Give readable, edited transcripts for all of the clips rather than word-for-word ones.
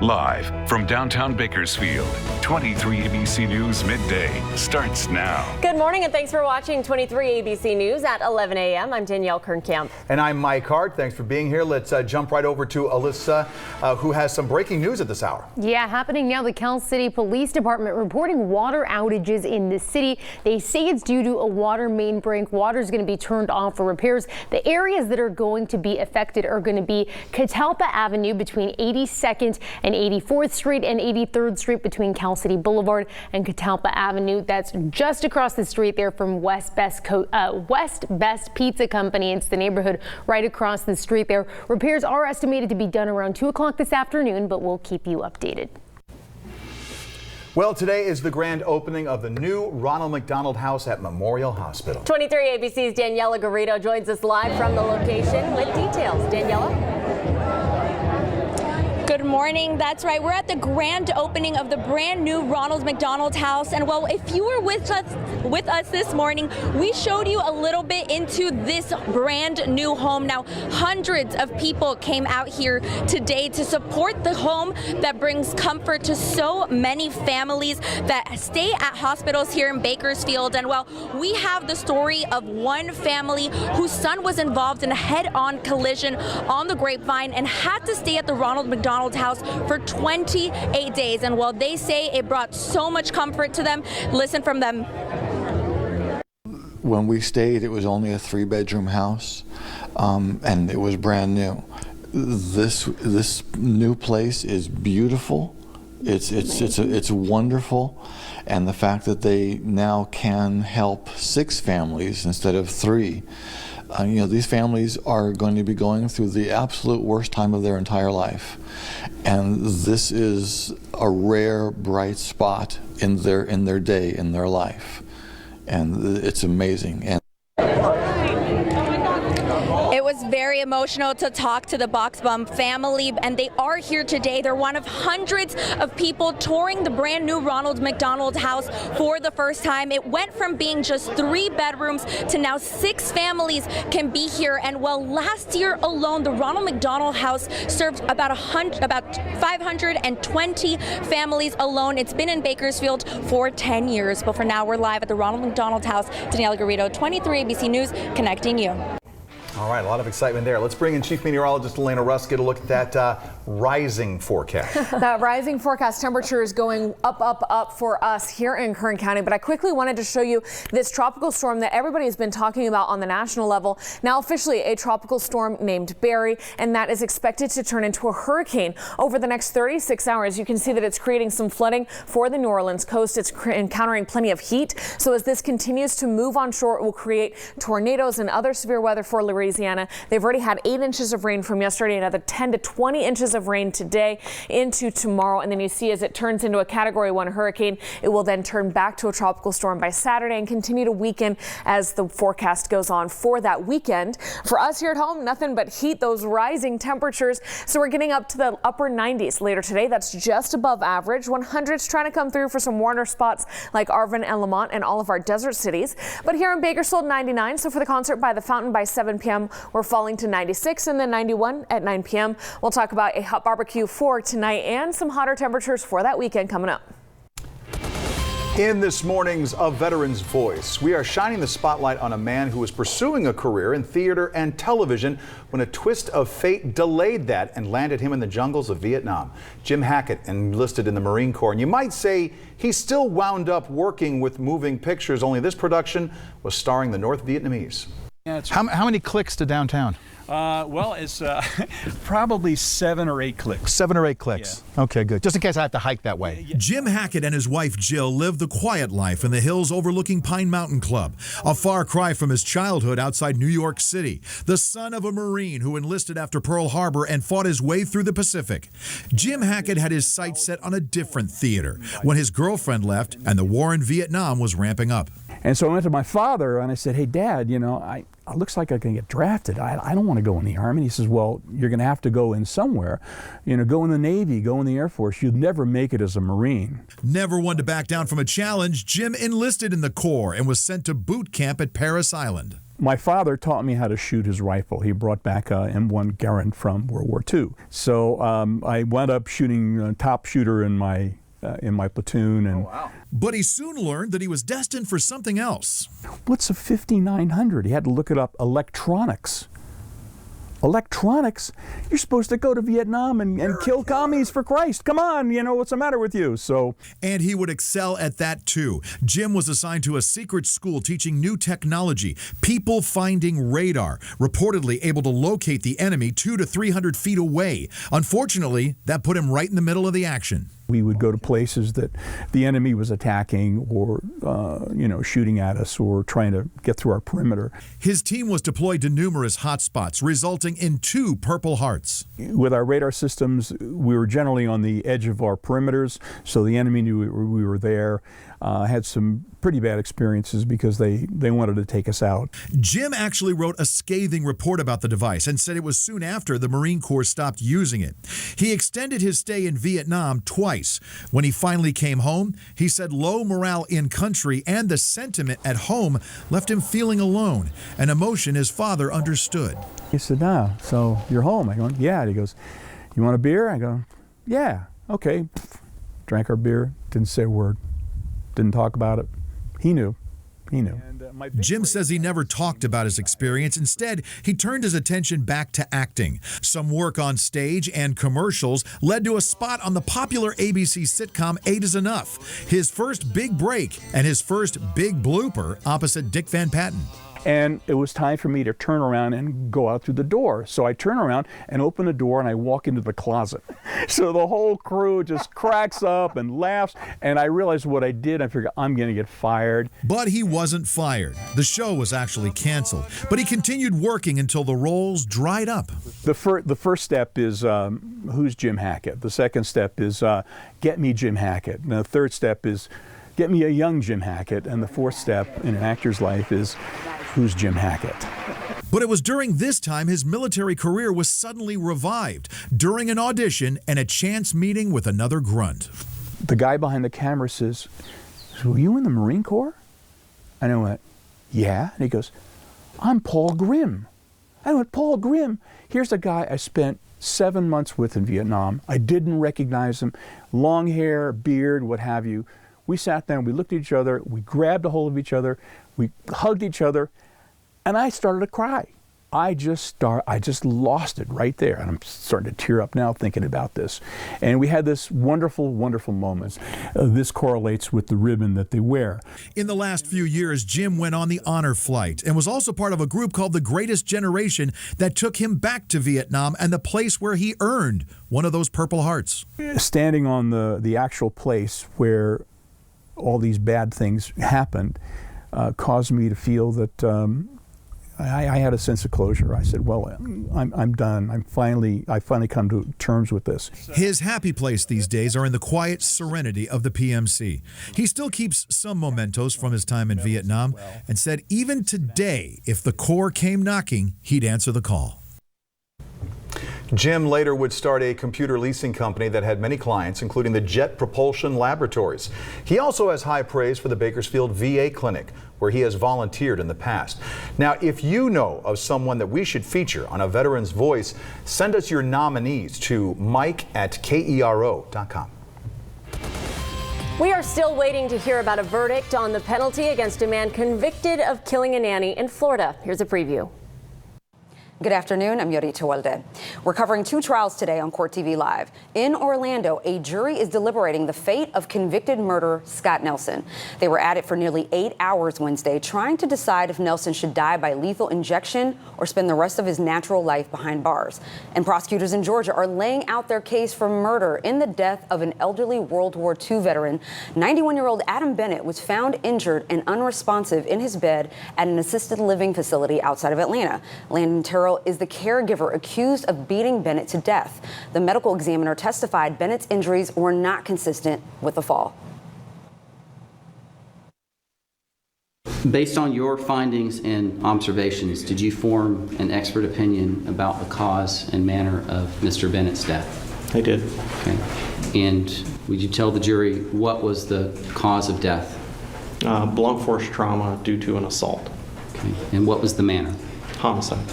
Live from downtown Bakersfield, 23 ABC News Midday starts now. Good morning and thanks for watching 23 ABC News at 11 a.m. I'm Danielle Kernkamp. And I'm Mike Hart. Thanks for being here. Let's jump right over to Alyssa, who has some breaking news at this hour. Yeah, happening now. The Cal City Police Department reporting water outages in the city. They say it's due to a water main break. Water is going to be turned off for repairs. The areas that are going to be affected are going to be Catalpa Avenue between 82nd and 84th Street and 83rd Street between Cal City Boulevard and Catalpa Avenue. That's just across the street there from West Best Pizza Company. It's the neighborhood right across the street there. Repairs are estimated to be done around 2 o'clock this afternoon, but we'll keep you updated. Well, today is the grand opening of the new Ronald McDonald House at Memorial Hospital. 23 ABC's Daniela Garrido joins us live from the location with details. Daniela? Good morning. That's right. We're at the grand opening of the brand new Ronald McDonald House. And well, if you were with us this morning, we showed you a little bit into this brand new home. Now, hundreds of people came out here today to support the home that brings comfort to so many families that stay at hospitals here in Bakersfield. And well, we have the story of one family whose son was involved in a head-on collision on the Grapevine and had to stay at the Ronald McDonald House for 28 days. And while they say it brought so much comfort to them, listen from them. When we stayed, it was only a 3-bedroom house, and it was brand new. This new place is beautiful. It's wonderful, and the fact that they now can help 6 families instead of 3. These families are going to be going through the absolute worst time of their entire life, and this is a rare, bright spot in their day, in their life, and it's amazing. And it was very emotional to talk to the Box Bum family, and they are here today. They're one of hundreds of people touring the brand new Ronald McDonald House for the first time. It went from being just 3 bedrooms to now 6 families can be here. And well, last year alone, the Ronald McDonald House served about 520 families alone. It's been in Bakersfield for 10 years. But for now, we're live at the Ronald McDonald House. Daniela Garrido, 23 ABC News, connecting you. All right, a lot of excitement there. Let's bring in Chief Meteorologist Elena Russ, get a look at that rising forecast. That rising forecast temperature is going up for us here in Kern County. But I quickly wanted to show you this tropical storm that everybody has been talking about on the national level. Now officially a tropical storm named Barry, and that is expected to turn into a hurricane over the next 36 hours. You can see that it's creating some flooding for the New Orleans coast. It's encountering plenty of heat. So as this continues to move on shore, it will create tornadoes and other severe weather for Louisiana. They've already had 8 inches of rain from yesterday, another 10 to 20 inches of rain today into tomorrow. And then you see as it turns into a Category 1 hurricane, it will then turn back to a tropical storm by Saturday and continue to weaken as the forecast goes on for that weekend. For us here at home, nothing but heat, those rising temperatures. So we're getting up to the upper 90s later today. That's just above average. 100s trying to come through for some warmer spots like Arvin and Lamont and all of our desert cities. But here in Bakersfield, 99. So for the concert by the fountain by 7 p.m. we're falling to 96 and then 91 at 9 p.m. We'll talk about a hot barbecue for tonight and some hotter temperatures for that weekend coming up. In this morning's A Veteran's Voice, we are shining the spotlight on a man who was pursuing a career in theater and television when a twist of fate delayed that and landed him in the jungles of Vietnam. Jim Hackett enlisted in the Marine Corps, and you might say he still wound up working with moving pictures, only this production was starring the North Vietnamese. Yeah, how many clicks to downtown? Well, it's probably 7 or 8 clicks. 7 or 8 clicks. Yeah. Okay, good. Just in case I have to hike that way. Jim Hackett and his wife Jill live the quiet life in the hills overlooking Pine Mountain Club, a far cry from his childhood outside New York City. The son of a Marine who enlisted after Pearl Harbor and fought his way through the Pacific. Jim Hackett had his sights set on a different theater when his girlfriend left and the war in Vietnam was ramping up. And so I went to my father and I said, hey, Dad, it looks like I can get drafted. I don't want to go in the Army. He says, well, you're going to have to go in somewhere. Go in the Navy, go in the Air Force. You'll never make it as a Marine. Never one to back down from a challenge, Jim enlisted in the Corps and was sent to boot camp at Parris Island. My father taught me how to shoot his rifle. He brought back a M1 Garand from World War II. So I wound up shooting top shooter in my platoon. And But he soon learned that he was destined for something else. What's a 5900? He had to look it up. Electronics. Electronics? You're supposed to go to Vietnam and kill commies, for Christ. Come on, what's the matter with you? And he would excel at that too. Jim was assigned to a secret school teaching new technology, people finding radar, reportedly able to locate the enemy 200 to 300 feet away. Unfortunately, that put him right in the middle of the action. We would go to places that the enemy was attacking or, shooting at us or trying to get through our perimeter. His team was deployed to numerous hotspots, resulting in 2 Purple Hearts. With our radar systems, we were generally on the edge of our perimeters, so the enemy knew we were there. Had some pretty bad experiences because they wanted to take us out. Jim actually wrote a scathing report about the device and said it was soon after the Marine Corps stopped using it. He extended his stay in Vietnam twice. When he finally came home, he said low morale in country and the sentiment at home left him feeling alone, an emotion his father understood. He said, so you're home? I go, yeah. And he goes, you want a beer? I go, yeah, okay. Drank our beer, didn't say a word. Didn't talk about it. He knew. Jim says he never talked about his experience. Instead, he turned his attention back to acting. Some work on stage and commercials led to a spot on the popular ABC sitcom 8 is Enough, his first big break and his first big blooper opposite Dick Van Patten. And it was time for me to turn around and go out through the door. So I turn around and open the door and I walk into the closet. So the whole crew just cracks up and laughs. And I realized what I did. I figured I'm going to get fired. But he wasn't fired. The show was actually canceled. But he continued working until the roles dried up. The first step is who's Jim Hackett? The second step is get me Jim Hackett. And the third step is get me a young Jim Hackett. And the fourth step in an actor's life is who's Jim Hackett? But it was during this time his military career was suddenly revived during an audition and a chance meeting with another grunt. The guy behind the camera says, were you in the Marine Corps? And I went, yeah. And he goes, I'm Paul Grimm. I went, Paul Grimm? Here's a guy I spent 7 months with in Vietnam. I didn't recognize him. Long hair, beard, what have you. We sat down, we looked at each other, we grabbed a hold of each other, we hugged each other, and I started to cry. I just lost it right there. And I'm starting to tear up now thinking about this. And we had this wonderful, wonderful moments. This correlates with the ribbon that they wear. In the last few years, Jim went on the honor flight and was also part of a group called The Greatest Generation that took him back to Vietnam and the place where he earned one of those Purple Hearts. Standing on the actual place where all these bad things happened caused me to feel that I had a sense of closure. I said, well, I'm done. I finally come to terms with this. His happy place these days are in the quiet serenity of the PMC. He still keeps some mementos from his time in Vietnam and said even today, if the Corps came knocking, he'd answer the call. Jim later would start a computer leasing company that had many clients, including the Jet Propulsion Laboratories. He also has high praise for the Bakersfield VA Clinic, where he has volunteered in the past. Now, if you know of someone that we should feature on A Veteran's Voice, send us your nominees to mike@kero.com. We are still waiting to hear about a verdict on the penalty against a man convicted of killing a nanny in Florida. Here's a preview. Good afternoon, I'm Yorita Walde. We're covering 2 trials today on Court TV Live. In Orlando, a jury is deliberating the fate of convicted murderer Scott Nelson. They were at it for nearly 8 hours Wednesday, trying to decide if Nelson should die by lethal injection or spend the rest of his natural life behind bars. And prosecutors in Georgia are laying out their case for murder in the death of an elderly World War II veteran. 91-year-old Adam Bennett was found injured and unresponsive in his bed at an assisted living facility outside of Atlanta. Landon Terrell is the caregiver accused of beating Bennett to death. The medical examiner testified Bennett's injuries were not consistent with the fall. Based on your findings and observations, did you form an expert opinion about the cause and manner of Mr. Bennett's death? I did. Okay. And would you tell the jury what was the cause of death? Blunt force trauma due to an assault. Okay. And what was the manner? Homicide.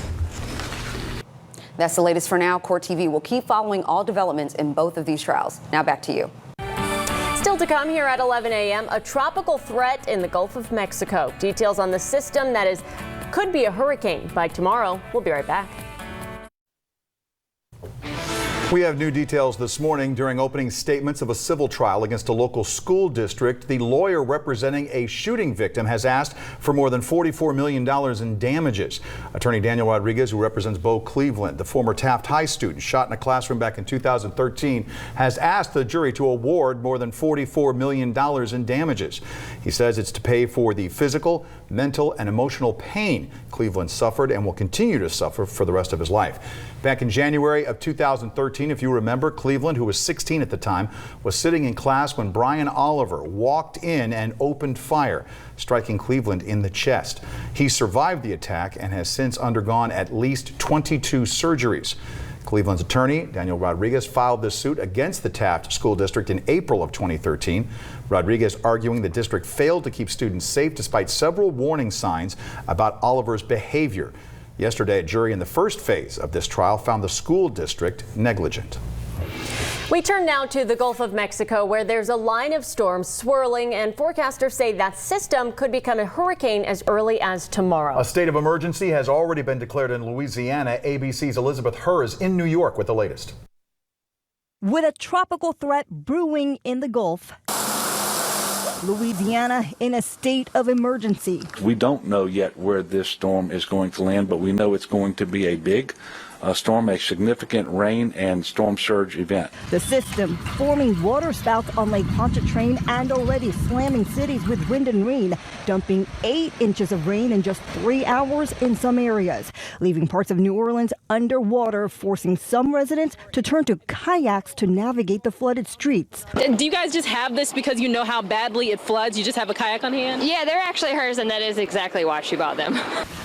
That's the latest for now. Court TV will keep following all developments in both of these trials. Now back to you. Still to come here at 11 a.m., a tropical threat in the Gulf of Mexico. Details on the system that could be a hurricane by tomorrow. We'll be right back. We have new details this morning. During opening statements of a civil trial against a local school district, the lawyer representing a shooting victim has asked for more than $44 million in damages. Attorney Daniel Rodriguez, who represents Bo Cleveland, the former Taft High student shot in a classroom back in 2013, has asked the jury to award more than $44 million in damages. He says it's to pay for the physical, mental, and emotional pain Cleveland suffered and will continue to suffer for the rest of his life. Back in January of 2013, if you remember, Cleveland, who was 16 at the time, was sitting in class when Brian Oliver walked in and opened fire, striking Cleveland in the chest. He survived the attack and has since undergone at least 22 surgeries. Cleveland's attorney, Daniel Rodriguez, filed this suit against the Taft School District in April of 2013. Rodriguez arguing the district failed to keep students safe despite several warning signs about Oliver's behavior. Yesterday, a jury in the first phase of this trial found the school district negligent. We turn now to the Gulf of Mexico, where there's a line of storms swirling, and forecasters say that system could become a hurricane as early as tomorrow. A state of emergency has already been declared in Louisiana. ABC's Elizabeth Herr is in New York with the latest. With a tropical threat brewing in the Gulf, Louisiana in a state of emergency. We don't know yet where this storm is going to land, but we know it's going to be a big storm, a significant rain and storm surge event. The system forming waterspouts on Lake Pontchartrain and already slamming cities with wind and rain, dumping 8 inches of rain in just 3 hours in some areas, leaving parts of New Orleans underwater, forcing some residents to turn to kayaks to navigate the flooded streets. Do you guys just have this because you know how badly it floods? You just have a kayak on hand? Yeah, they're actually hers, and that is exactly why she bought them.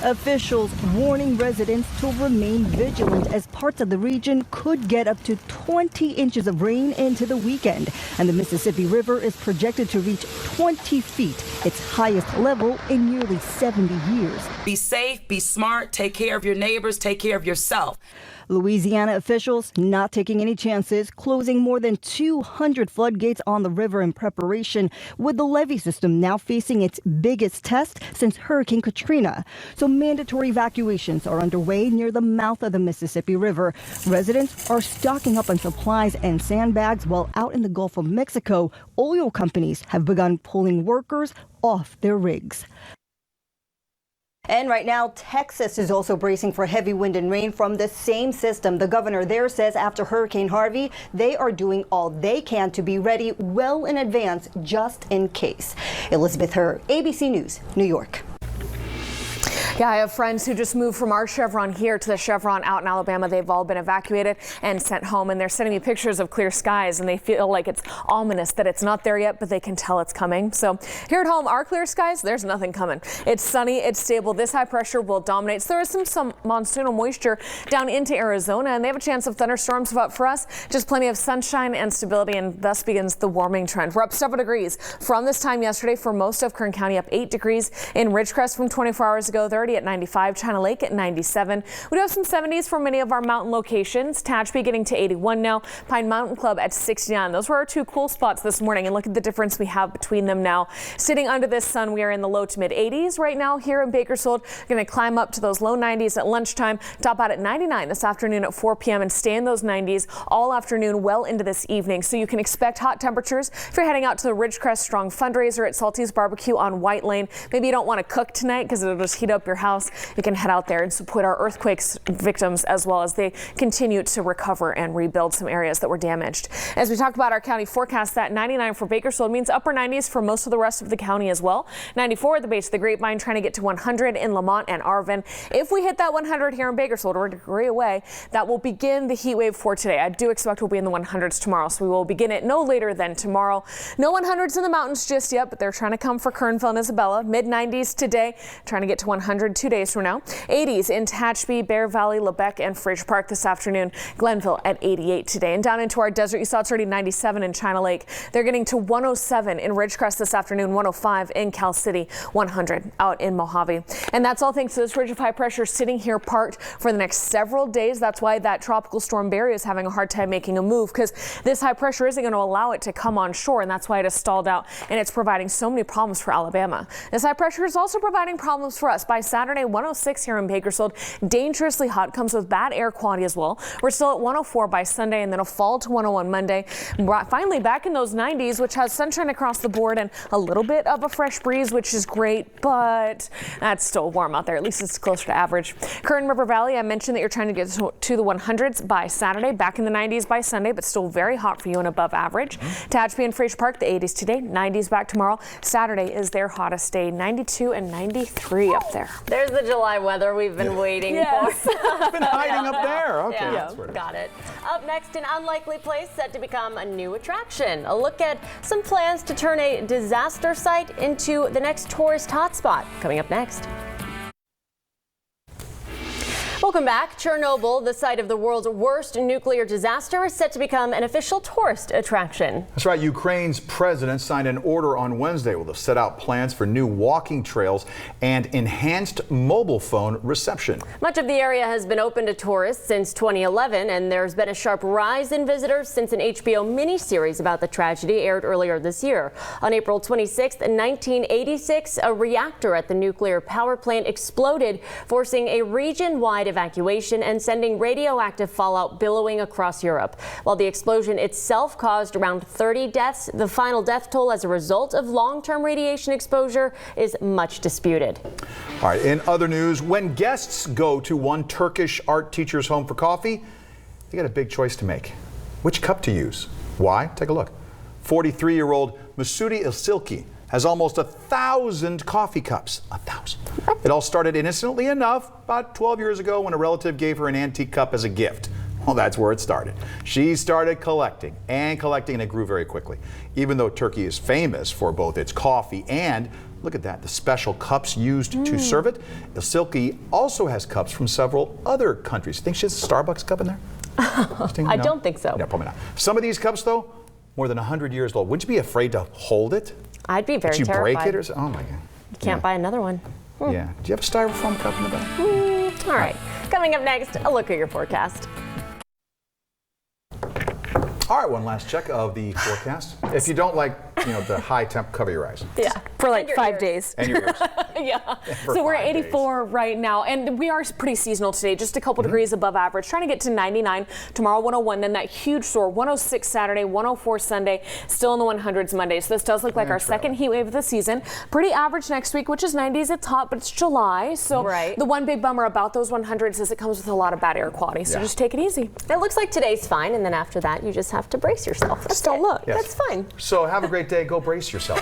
Officials warning residents to remain vigilant as parts of the region could get up to 20 inches of rain into the weekend. And the Mississippi River is projected to reach 20 feet, its highest level in nearly 70 years. Be safe, be smart, take care of your neighbors, take care of yourself. Louisiana officials not taking any chances, closing more than 200 floodgates on the river in preparation, with the levee system now facing its biggest test since Hurricane Katrina. So mandatory evacuations are underway near the mouth of the Mississippi River. Residents are stocking up on supplies and sandbags, while out in the Gulf of Mexico, oil companies have begun pulling workers off their rigs. And right now, Texas is also bracing for heavy wind and rain from the same system. The governor there says after Hurricane Harvey, they are doing all they can to be ready well in advance, just in case. Elizabeth Herr, ABC News, New York. Yeah, I have friends who just moved from our Chevron here to the Chevron out in Alabama. They've all been evacuated and sent home, and they're sending me pictures of clear skies, and they feel like it's ominous that it's not there yet, but they can tell it's coming. So here at home, our clear skies, there's nothing coming. It's sunny, it's stable. This high pressure will dominate. So there is some monsoonal moisture down into Arizona, and they have a chance of thunderstorms, but for us, just plenty of sunshine and stability, and thus begins the warming trend. We're up several degrees from this time yesterday for most of Kern County, up 8 degrees in Ridgecrest from 24 hours ago. They're already at 95, China Lake at 97. We do have some 70s for many of our mountain locations. Tehachapi getting to 81 now. Pine Mountain Club at 69. Those were our 2 cool spots this morning, and look at the difference we have between them now. Sitting under this sun, we are in the low to mid 80s right now here in Bakersfield. Going to climb up to those low 90s at lunchtime, top out at 99 this afternoon at 4 p.m. and stay in those 90s all afternoon well into this evening. So you can expect hot temperatures if you're heading out to the Ridgecrest Strong fundraiser at Salty's Barbecue on White Lane. Maybe you don't want to cook tonight because it'll just heat up your house. You can head out there and support our earthquakes victims as well as they continue to recover and rebuild some areas that were damaged. As we talk about our county forecast, that 99 for Bakersfield means upper 90s for most of the rest of the county as well. 94 at the base of the Grapevine, trying to get to 100 in Lamont and Arvin. If we hit that 100 here in Bakersfield, we're a degree away, that will begin the heat wave for today. I do expect we'll be in the 100s tomorrow, so we will begin it no later than tomorrow. No 100s in the mountains just yet, but they're trying to come for Kernville and Isabella. Mid 90s today, trying to get to 100 100 2 days from now. 80s in Tehachapi, Bear Valley, Lebec, and Fraser Park this afternoon. Glenville at 88 today. And down into our desert, you saw it's already 97 in China Lake. They're getting to 107 in Ridgecrest this afternoon, 105 in Cal City, 100 out in Mojave. And that's all thanks to this ridge of high pressure sitting here parked for the next several days. That's why that tropical storm Barry is having a hard time making a move, because this high pressure isn't going to allow it to come on shore, and that's why it has stalled out, and it's providing so many problems for Alabama. This high pressure is also providing problems for us. By Saturday, 106 here in Bakersfield. Dangerously hot, comes with bad air quality as well. We're still at 104 by Sunday, and then a fall to 101 Monday. Finally back in those 90s, which has sunshine across the board and a little bit of a fresh breeze, which is great, but that's still warm out there. At least it's closer to average. Kern River Valley, I mentioned that you're trying to get to the 100s by Saturday, back in the 90s by Sunday, but still very hot for you and above average. Tehachapi and Fraser Park, the 80s today, 90s back tomorrow. Saturday is their hottest day, 92 and 93 up there. There's the July weather we've been waiting for. It's been hiding up there. Okay, Yeah, that's where it is. got it. Up next, an unlikely place set to become a new attraction. A look at some plans to turn a disaster site into the next tourist hotspot. Coming up next. Welcome back. Chernobyl, the site of the world's worst nuclear disaster, is set to become an official tourist attraction. That's right. Ukraine's president signed an order on Wednesday will set out plans for new walking trails and enhanced mobile phone reception. Much of the area has been open to tourists since 2011, and there's been a sharp rise in visitors since an HBO miniseries about the tragedy aired earlier this year. On April 26, 1986, a reactor at the nuclear power plant exploded, forcing a region-wide evacuation and sending radioactive fallout billowing across Europe. While the explosion itself caused around 30 deaths, the final death toll as a result of long-term radiation exposure is much disputed. All right, in other news, when guests go to one Turkish art teacher's home for coffee, they got a big choice to make. Which cup to use? Why? Take a look. 43-year-old Masudi Ilsilki has almost 1,000 coffee cups. 1,000. It all started innocently enough about 12 years ago when a relative gave her an antique cup as a gift. Well, that's where it started. She started collecting, and it grew very quickly. Even though Turkey is famous for both its coffee and, look at that, the special cups used to serve it, Ilsilki also has cups from several other countries. You think she has a Starbucks cup in there? I don't think so. No, probably not. Some of these cups, though, more than 100 years old. Wouldn't you be afraid to hold it? I'd be very Did you terrified. break it or something? Oh my God. You can't buy another one. Yeah. Do you have a styrofoam cup in the back? All right. Coming up next, a look at your forecast. All right, one last check of the forecast. If you don't like, the high temp, cover your eyes. Yeah, for like 5 days. And your ears. Yeah. For So we're at 5 84 right now, and we are pretty seasonal today, just a couple degrees above average, trying to get to 99 tomorrow, 101, then that huge soar, 106 Saturday, 104 Sunday, still in the 100s Monday. So this does look like our second heat wave of the season. Pretty average next week, which is 90s. It's hot, but it's July. So the one big bummer about those 100s is it comes with a lot of bad air quality. So just take it easy. It looks like today's fine, and then after that, you just have to brace yourself. Just don't look. Yes. That's fine. So have a great day. Go brace yourself.